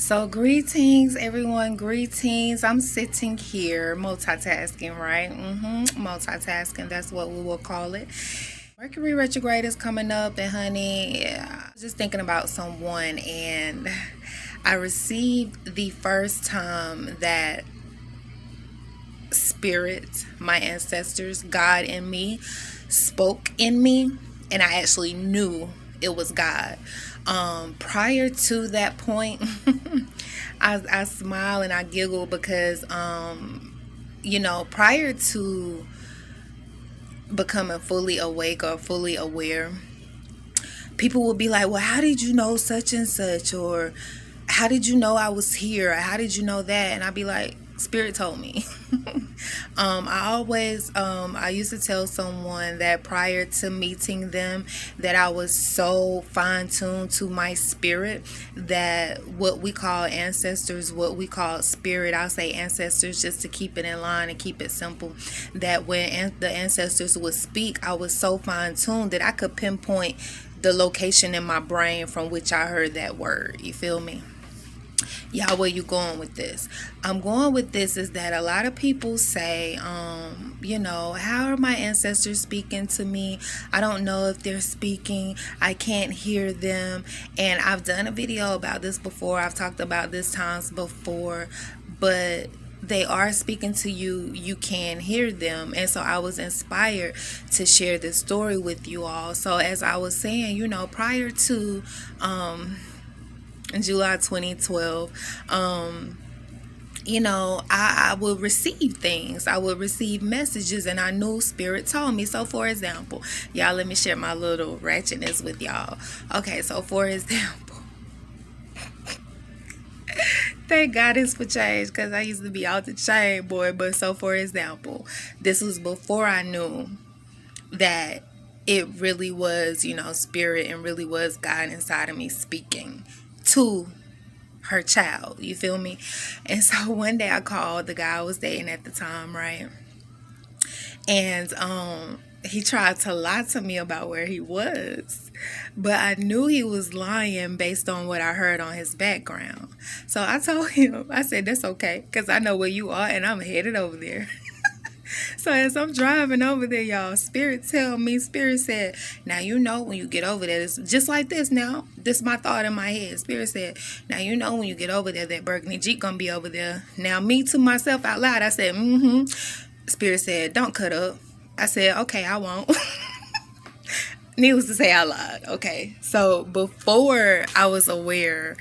So, greetings, everyone. Greetings. I'm sitting here multitasking, right? Multitasking. That's what we will call it. Mercury retrograde is coming up, and honey, yeah, I was just thinking about someone, and I received the first time that spirit, my ancestors, God in me, spoke in me, and I actually knew it was God. Prior to that point, I smile and I giggle because, prior to becoming fully awake or fully aware, people will be like, well, how did you know such and such? Or how did you know I was here? Or how did you know that? And I'd be like, Spirit told me. I used to tell someone that prior to meeting them, that I was so fine tuned to my spirit that what we call ancestors, what we call spirit, I'll say ancestors just to keep it in line and keep it simple, that when the ancestors would speak, I was so fine tuned that I could pinpoint the location in my brain from which I heard that word. You feel me? Yeah, where you going with this? I'm going with this is that a lot of people say, how are my ancestors speaking to me? I don't know if they're speaking. I can't hear them. And I've done a video about this before. I've talked about this times before, but they are speaking to you. You can hear them. And so I was inspired to share this story with you all. So as I was saying, prior to in July 2012, I would receive things. I would receive messages, and I knew Spirit told me. So, for example, y'all, let me share my little ratchetness with y'all. Okay, so for example, thank God it's for change because I used to be out the chain, boy. But so, for example, this was before I knew that it really was, Spirit and really was God inside of me speaking to her child. You feel me? And so one day I called the guy I was dating at the time, right? And he tried to lie to me about where he was, but I knew he was lying based on what I heard on his background. So I told him, I said, that's okay, because I know where you are and I'm headed over there. So as I'm driving over there, y'all, Spirit said, now when you get over there, it's just like this now. This is my thought in my head. Spirit said, now when you get over there, that Burgundy Jeep gonna be over there. Now me to myself out loud, I said, Spirit said, don't cut up. I said, okay, I won't. Needless to say, I lied. Okay. So before I was aware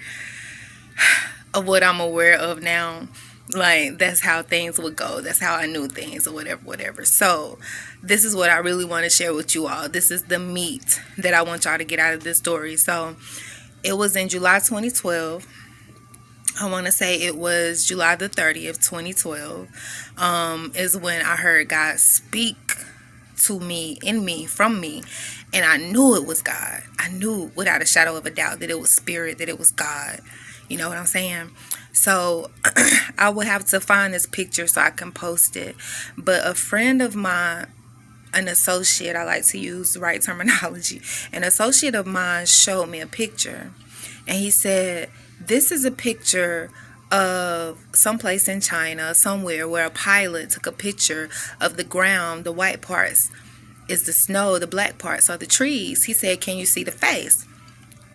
of what I'm aware of now, like that's how things would go. That's how I knew things or whatever. So this is what I really want to share with you all. This is the meat that I want y'all to get out of this story. So it was in July 2012. I want to say it was July the 30th, 2012, is when I heard God speak to me, in me, from me. And I knew it was God. I knew without a shadow of a doubt that it was Spirit, that it was God. You know what I'm saying? So I would have to find this picture so I can post it. But a friend of mine, an associate, I like to use the right terminology, an associate of mine showed me a picture. And he said, this is a picture of someplace in China, somewhere where a pilot took a picture of the ground. The white parts is the snow, the black parts are the trees. He said, can you see the face?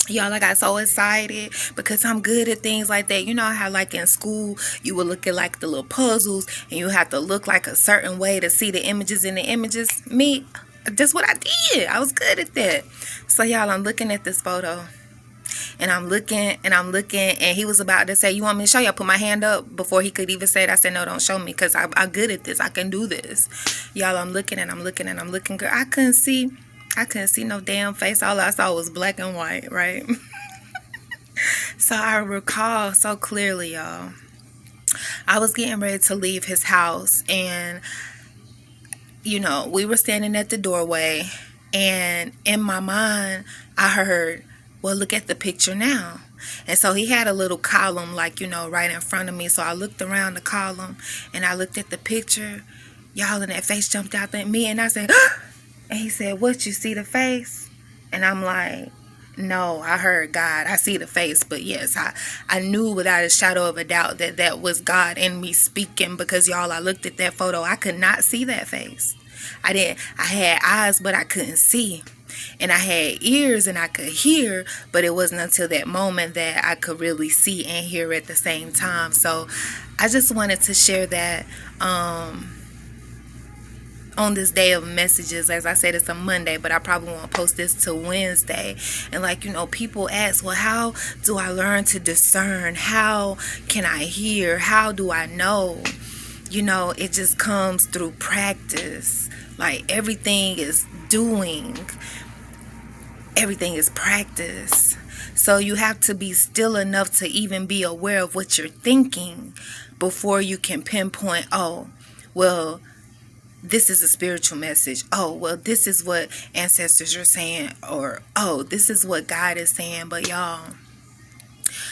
Y'all, I got so excited because I'm good at things like that. You know how like in school you would look at like the little puzzles and you have to look like a certain way to see the images in the images? Me, that's what I did. I was good at that. So y'all, I'm looking at this photo and I'm looking and he was about to say, you want me to show you? I put my hand up before he could even say it. I said, no, don't show me because I'm good at this. I can do this. Y'all, I'm looking. Girl, I couldn't see no damn face. All I saw was black and white, right? So I recall so clearly, y'all. I was getting ready to leave his house and, we were standing at the doorway and in my mind, I heard, well, look at the picture now. And so he had a little column like, right in front of me. So I looked around the column and I looked at the picture. Y'all, and that face jumped out at me and I said, and he said, what, you see the face? And I'm like, No, I heard God. I see the face, but yes, I knew without a shadow of a doubt that that was God in me speaking, because y'all, I looked at that photo. I could not see that face. I had eyes, but I couldn't see. And I had ears and I could hear, but it wasn't until that moment that I could really see and hear at the same time. So I just wanted to share that. On this day of messages. As I said, it's a Monday, but I probably won't post this till Wednesday. And like, people ask, well, how do I learn to discern? How can I hear? How do I know? It just comes through practice. Like, everything is doing, everything is practice. So you have to be still enough to even be aware of what you're thinking before you can pinpoint, oh, well, this is a spiritual message. Oh, well, this is what ancestors are saying. Or, oh, this is what God is saying. But y'all,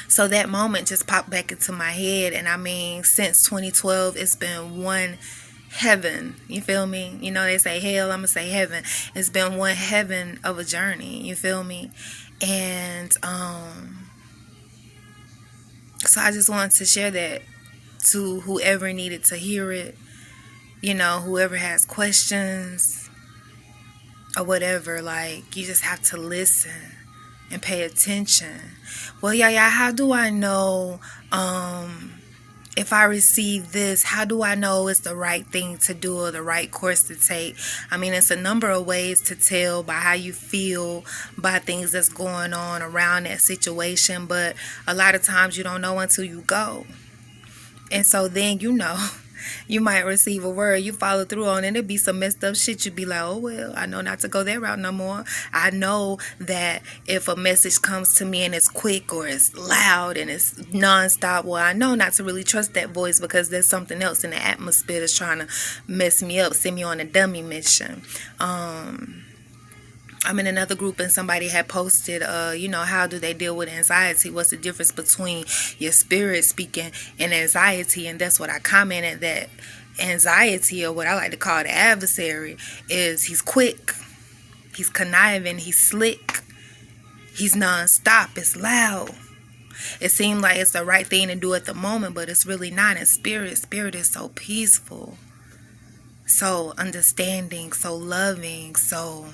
so that moment just popped back into my head. And I mean, since 2012, it's been one heaven. You feel me? They say hell, I'm going to say heaven. It's been one heaven of a journey. You feel me? And so I just wanted to share that to whoever needed to hear it. Whoever has questions or whatever, like, you just have to listen and pay attention. Well, yeah, how do I know if I receive this? How do I know it's the right thing to do or the right course to take? I mean, it's a number of ways to tell by how you feel, by things that's going on around that situation, but a lot of times you don't know until you go. And so then you might receive a word you follow through on, and it'd be some messed up shit. You'd be like, oh, well, I know not to go that route no more. I know that if a message comes to me and it's quick or it's loud and it's nonstop, well, I know not to really trust that voice, because there's something else in the atmosphere that's trying to mess me up, send me on a dummy mission. I'm in another group and somebody had posted, how do they deal with anxiety? What's the difference between your spirit speaking and anxiety? And that's what I commented, that anxiety, or what I like to call the adversary, is he's quick, he's conniving, he's slick, he's nonstop, it's loud. It seems like it's the right thing to do at the moment, but it's really not. And spirit is so peaceful, so understanding, so loving, so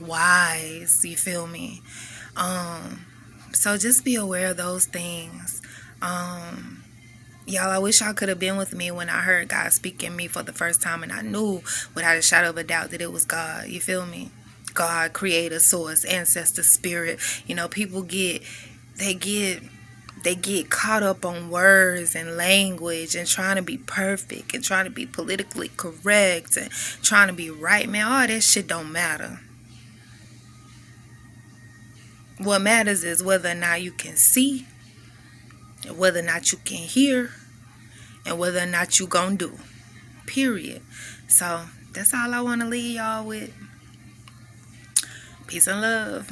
wise. You feel me? So just be aware of those things. Y'all, I wish I could have been with me when I heard God speak in me for the first time, and I knew without a shadow of a doubt that it was God. You feel me? God, creator, source, ancestor, spirit. People get caught up on words and language and trying to be perfect and trying to be politically correct and trying to be right. Man, all that shit don't matter. What matters is whether or not you can see, and whether or not you can hear, and whether or not you gonna do. Period. So that's all I want to leave y'all with. Peace and love.